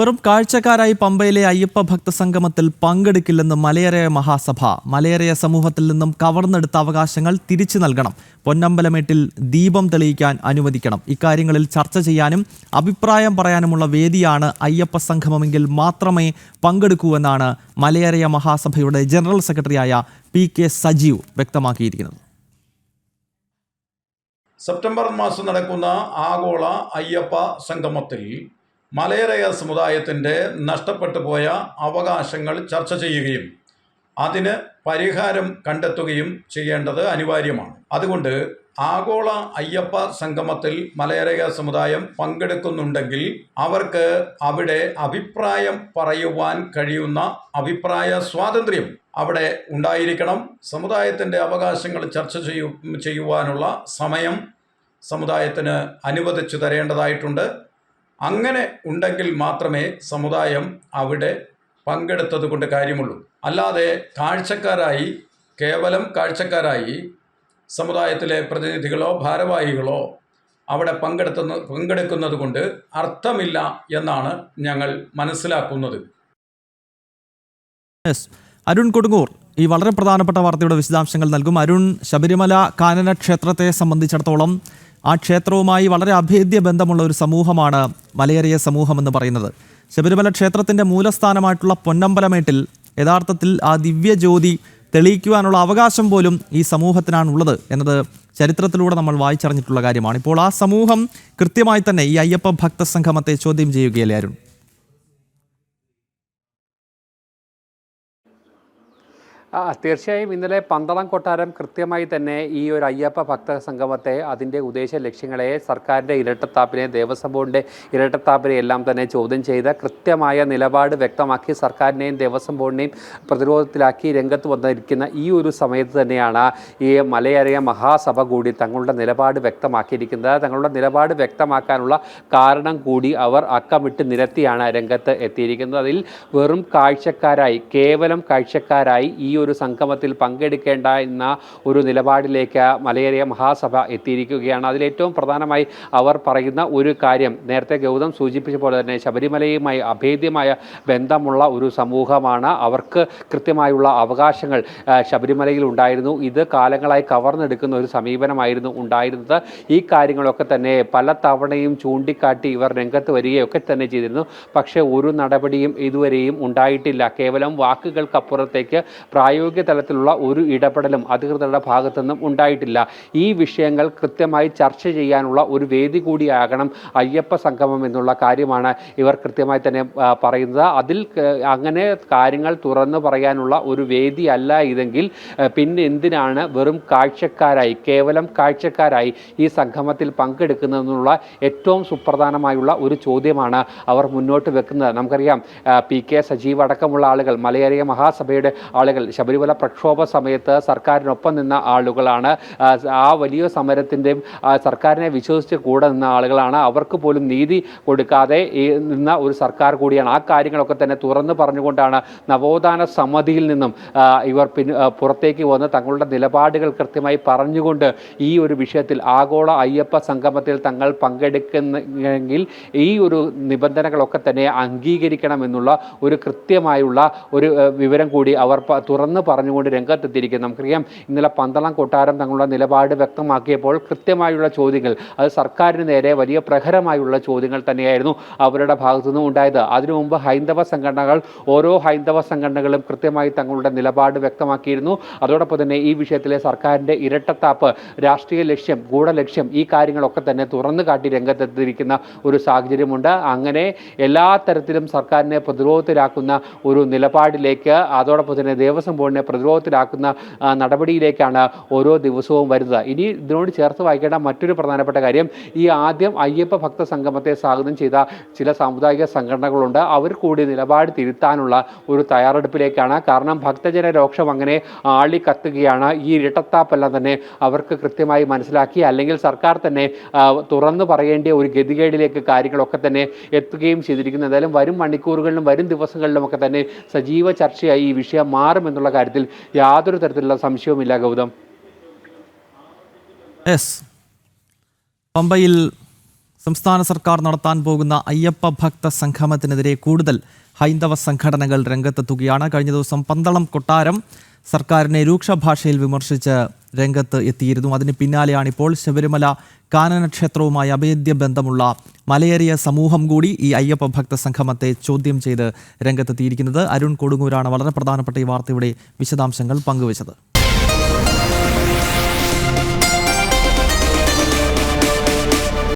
വെറും കാഴ്ചക്കാരായി പമ്പയിലെ അയ്യപ്പ ഭക്തസംഗമത്തിൽ പങ്കെടുക്കില്ലെന്ന് മലയരയ മഹാസഭ. മലയരയ സമൂഹത്തിൽ നിന്നും കവർന്നെടുത്ത അവകാശങ്ങൾ തിരിച്ചു നൽകണം. പൊന്നമ്പലമേട്ടിൽ ദീപം തെളിയിക്കാൻ അനുവദിക്കണം. ഇക്കാര്യങ്ങളിൽ ചർച്ച ചെയ്യാനും അഭിപ്രായം പറയാനുമുള്ള വേദിയാണ് അയ്യപ്പ സംഗമമെങ്കിൽ മാത്രമേ പങ്കെടുക്കൂ എന്നാണ് മലയരയ മഹാസഭയുടെ ജനറൽ സെക്രട്ടറിയായ PK സജീവ് വ്യക്തമാക്കിയിരിക്കുന്നത്. സെപ്റ്റംബർ മാസം നടക്കുന്ന ആഗോള അയ്യപ്പ സംഗമത്തിൽ മലയരയ സമുദായത്തിൻ്റെ നഷ്ടപ്പെട്ടു പോയ അവകാശങ്ങൾ ചർച്ച ചെയ്യുകയും അതിന് പരിഹാരം കണ്ടെത്തുകയും ചെയ്യേണ്ടത് അനിവാര്യമാണ്. അതുകൊണ്ട് ആഗോള അയ്യപ്പ സംഗമത്തിൽ മലയരയ സമുദായം പങ്കെടുക്കുന്നുണ്ടെങ്കിൽ അവർക്ക് അവിടെ അഭിപ്രായം പറയുവാൻ കഴിയുന്ന അഭിപ്രായ സ്വാതന്ത്ര്യം അവിടെ ഉണ്ടായിരിക്കണം. സമുദായത്തിൻ്റെ അവകാശങ്ങൾ ചർച്ച ചെയ്യുവാനുള്ള സമയം സമുദായത്തിന് അനുവദിച്ചു തരേണ്ടതായിട്ടുണ്ട്. അങ്ങനെ ഉണ്ടെങ്കിൽ മാത്രമേ സമുദായം അവിടെ പങ്കെടുത്തത് കൊണ്ട് കാര്യമുള്ളൂ. അല്ലാതെ കേവലം കാഴ്ചക്കാരായി സമുദായത്തിലെ പ്രതിനിധികളോ ഭാരവാഹികളോ അവിടെ പങ്കെടുക്കുന്നത് കൊണ്ട് അർത്ഥമില്ല എന്നാണ് ഞങ്ങൾ മനസ്സിലാക്കുന്നത്. അരുൺ കൊടുങ്ങൂർ ഈ വളരെ പ്രധാനപ്പെട്ട വാർത്തയുടെ വിശദാംശങ്ങൾ നൽകും. അരുൺ, ശബരിമല കാനന ക്ഷേത്രത്തെ സംബന്ധിച്ചിടത്തോളം ആ ക്ഷേത്രവുമായി വളരെ അഭേദ്യ ബന്ധമുള്ള ഒരു സമൂഹമാണ് മലയരയ സമൂഹം എന്ന് പറയുന്നത്. ശബരിമല ക്ഷേത്രത്തിൻ്റെ മൂലസ്ഥാനമായിട്ടുള്ള പൊന്നമ്പലമേട്ടിൽ യഥാർത്ഥത്തിൽ ആ ദിവ്യജ്യോതി തെളിയിക്കുവാനുള്ള അവകാശം പോലും ഈ സമൂഹത്തിനാണുള്ളത് എന്നത് ചരിത്രത്തിലൂടെ നമ്മൾ വായിച്ചറിഞ്ഞിട്ടുള്ള കാര്യമാണ്. ഇപ്പോൾ ആ സമൂഹം കൃത്യമായി തന്നെ ഈ അയ്യപ്പ ഭക്തസംഗമത്തെ ചോദ്യം ചെയ്യുകയല്ലേ അരുൺ? തീർച്ചയായും ഇന്നലെ പന്തളം കൊട്ടാരം കൃത്യമായി തന്നെ ഈ ഒരു അയ്യപ്പ ഭക്ത സംഗമത്തെ, അതിൻ്റെ ഉദ്ദേശ ലക്ഷ്യങ്ങളെ, സർക്കാരിൻ്റെ ഇരട്ടത്താപ്പിനെ, ദേവസ്വം ബോർഡിൻ്റെ ഇരട്ടത്താപ്പിനെ എല്ലാം തന്നെ ചോദ്യം ചെയ്ത് കൃത്യമായ നിലപാട് വ്യക്തമാക്കി സർക്കാരിനെയും ദേവസ്വം ബോർഡിനെയും പ്രതിരോധത്തിലാക്കി രംഗത്ത് വന്നിരിക്കുന്ന ഈ ഒരു സമയത്ത് തന്നെയാണ് ഈ മലയരയ മഹാസഭ കൂടി തങ്ങളുടെ നിലപാട് വ്യക്തമാക്കിയിരിക്കുന്നത്. തങ്ങളുടെ നിലപാട് വ്യക്തമാക്കാനുള്ള കാരണം കൂടി അവർ അക്കമിട്ട് നിരത്തിയാണ് രംഗത്ത് എത്തിയിരിക്കുന്നത്. അതിൽ വെറും കാഴ്ചക്കാരായി, കേവലം കാഴ്ചക്കാരായി ഈ ഒരു സംഗമത്തിൽ പങ്കെടുക്കേണ്ട എന്ന ഒരു നിലപാടിലേക്ക് മലയരയ മഹാസഭ എത്തിയിരിക്കുകയാണ്. അതിലേറ്റവും പ്രധാനമായി അവർ പറയുന്ന ഒരു കാര്യം, നേരത്തെ ഗൗതം സൂചിപ്പിച്ച പോലെ തന്നെ ശബരിമലയുമായി അഭേദ്യമായ ബന്ധമുള്ള ഒരു സമൂഹമാണ്. അവർക്ക് കൃത്യമായുള്ള അവകാശങ്ങൾ ശബരിമലയിൽ ഉണ്ടായിരുന്നു. ഇത് കാലങ്ങളായി കവർന്നെടുക്കുന്ന ഒരു സമീപനമായിരുന്നു ഉണ്ടായിരുന്നത്. ഈ കാര്യങ്ങളൊക്കെ തന്നെ പല തവണയും ചൂണ്ടിക്കാട്ടി ഇവർ രംഗത്ത് വരികയൊക്കെ തന്നെ ചെയ്തിരുന്നു. പക്ഷേ ഒരു നടപടിയും ഇതുവരെയും ഉണ്ടായിട്ടില്ല. കേവലം വാക്കുകൾക്കപ്പുറത്തേക്ക് പ്രായോഗിക തലത്തിലുള്ള ഒരു ഇടപെടലും അധികൃതരുടെ ഭാഗത്തുനിന്നും ഉണ്ടായിട്ടില്ല. ഈ വിഷയങ്ങൾ കൃത്യമായി ചർച്ച ചെയ്യാനുള്ള ഒരു വേദി കൂടിയാകണം അയ്യപ്പ സംഗമം എന്നുള്ള കാര്യമാണ് ഇവർ കൃത്യമായി തന്നെ പറയുന്നത്. അതിൽ അങ്ങനെ കാര്യങ്ങൾ തുറന്നു പറയാനുള്ള ഒരു വേദി അല്ല ഇതെങ്കിൽ പിന്നെ എന്തിനാണ് വെറും കാഴ്ചക്കാരായി, കേവലം കാഴ്ചക്കാരായി ഈ സംഗമത്തിൽ പങ്കെടുക്കുന്നതെന്നുള്ള ഏറ്റവും സുപ്രധാനമായുള്ള ഒരു ചോദ്യമാണ് അവർ മുന്നോട്ട് വെക്കുന്നത്. നമുക്കറിയാം, PK സജീവ് അടക്കമുള്ള ആളുകൾ, മലയരയ മഹാസഭയുടെ ആളുകൾ ശബരിമല പ്രക്ഷോഭ സമയത്ത് സർക്കാരിനൊപ്പം നിന്ന ആളുകളാണ്. ആ വലിയ സമരത്തിൻ്റെയും സർക്കാരിനെ വിശ്വസിച്ച് കൂടെ നിന്ന ആളുകളാണ്. അവർക്ക് പോലും നീതി കൊടുക്കാതെ നിന്ന ഒരു സർക്കാർ കൂടിയാണ്. ആ കാര്യങ്ങളൊക്കെ തന്നെ തുറന്നു പറഞ്ഞുകൊണ്ടാണ് നവോത്ഥാന സമിതിയിൽ നിന്നും ഇവർ പുറത്തേക്ക് വന്ന് തങ്ങളുടെ നിലപാടുകൾ കൃത്യമായി പറഞ്ഞുകൊണ്ട് ഈ ഒരു വിഷയത്തിൽ ആഗോള അയ്യപ്പ സംഗമത്തിൽ തങ്ങൾ പങ്കെടുക്കുന്നെങ്കിൽ ഈ ഒരു നിബന്ധനകളൊക്കെ തന്നെ അംഗീകരിക്കണമെന്നുള്ള ഒരു കൃത്യമായുള്ള ഒരു വിവരം കൂടി അവർ തുറന്ന് പറഞ്ഞുകൊണ്ട് രംഗത്തെത്തിയിരിക്കുന്നു. നമുക്കറിയാം, ഇന്നലെ പന്തളം കൊട്ടാരം തങ്ങളുടെ നിലപാട് വ്യക്തമാക്കിയപ്പോൾ കൃത്യമായുള്ള ചോദ്യങ്ങൾ, അത് സർക്കാരിന് നേരെ വലിയ പ്രഹരമായുള്ള ചോദ്യങ്ങൾ തന്നെയായിരുന്നു അവരുടെ ഭാഗത്തുനിന്നും ഉണ്ടായത്. അതിനു മുമ്പ് ഓരോ ഹൈന്ദവ സംഘടനകളും കൃത്യമായി തങ്ങളുടെ നിലപാട് വ്യക്തമാക്കിയിരുന്നു. അതോടൊപ്പം തന്നെ ഈ വിഷയത്തിലെ സർക്കാരിൻ്റെ ഇരട്ടത്താപ്പ്, രാഷ്ട്രീയ ലക്ഷ്യം, ഗൂഢലക്ഷ്യം, ഈ കാര്യങ്ങളൊക്കെ തന്നെ തുറന്നു കാട്ടി രംഗത്തെത്തിയിരിക്കുന്ന ഒരു സാഹചര്യമുണ്ട്. അങ്ങനെ എല്ലാ തരത്തിലും സർക്കാരിനെ പ്രതിരോധത്തിലാക്കുന്ന ഒരു നിലപാടിലേക്ക്, അതോടൊപ്പം തന്നെ ദേവസ്വം ബോർഡിനെ പ്രതിരോധത്തിലാക്കുന്ന നടപടിയിലേക്കാണ് ഓരോ ദിവസവും വരുന്നത്. ഇനി ഇതിനോട് ചേർത്ത് വായിക്കേണ്ട മറ്റൊരു പ്രധാനപ്പെട്ട കാര്യം, ഈ ആദ്യം അയ്യപ്പ ഭക്ത സംഗമത്തെ സ്വാഗതം ചെയ്ത ചില സാമുദായിക സംഘടനകളുണ്ട്. അവർ കൂടി നിലപാട് തിരുത്താനുള്ള ഒരു തയ്യാറെടുപ്പിലേക്കാണ്. കാരണം ഭക്തജന രോക്ഷം അങ്ങനെ ആളിക്കത്തുകയാണ്. ഈ ഇരട്ടത്താപ്പെല്ലാം തന്നെ അവർക്ക് കൃത്യമായി മനസ്സിലാക്കി, അല്ലെങ്കിൽ സർക്കാർ തന്നെ തുറന്നു പറയേണ്ട ഒരു ഗതികേടിലേക്ക് കാര്യങ്ങളൊക്കെ തന്നെ എത്തുകയും ചെയ്തിരിക്കുന്നു. എന്തായാലും വരും മണിക്കൂറുകളിലും വരും ദിവസങ്ങളിലുമൊക്കെ തന്നെ സജീവ ചർച്ചയായി ഈ വിഷയം മാറുമെന്നുള്ള കാര്യത്തിൽ യാതൊരു തരത്തിലുള്ള സംശയവുമില്ല. ഗൗതം, പമ്പയിൽ സംസ്ഥാന സർക്കാർ നടത്താൻ പോകുന്ന അയ്യപ്പ ഭക്ത സംഗമത്തിനെതിരെ കൂടുതൽ ഹൈന്ദവ സംഘടനകൾ രംഗത്തെത്തുകയാണ്. കഴിഞ്ഞ ദിവസം പന്തളം കൊട്ടാരം സർക്കാരിനെ രൂക്ഷ ഭാഷയിൽ വിമർശിച്ച് രംഗത്ത് എത്തിയിരുന്നു. അതിന് പിന്നാലെയാണിപ്പോൾ ശബരിമല കാനന ക്ഷേത്രവുമായി അഭേദ്യ ബന്ധമുള്ള മലയേറിയ സമൂഹം കൂടി ഈ അയ്യപ്പ ഭക്ത സംഗമത്തെ ചോദ്യം ചെയ്ത് രംഗത്തെത്തിയിരിക്കുന്നത്. അരുൺ കൊടുങ്ങൂരാണ് വളരെ പ്രധാനപ്പെട്ട ഈ വാർത്തയുടെ വിശദാംശങ്ങൾ പങ്കുവച്ചത്.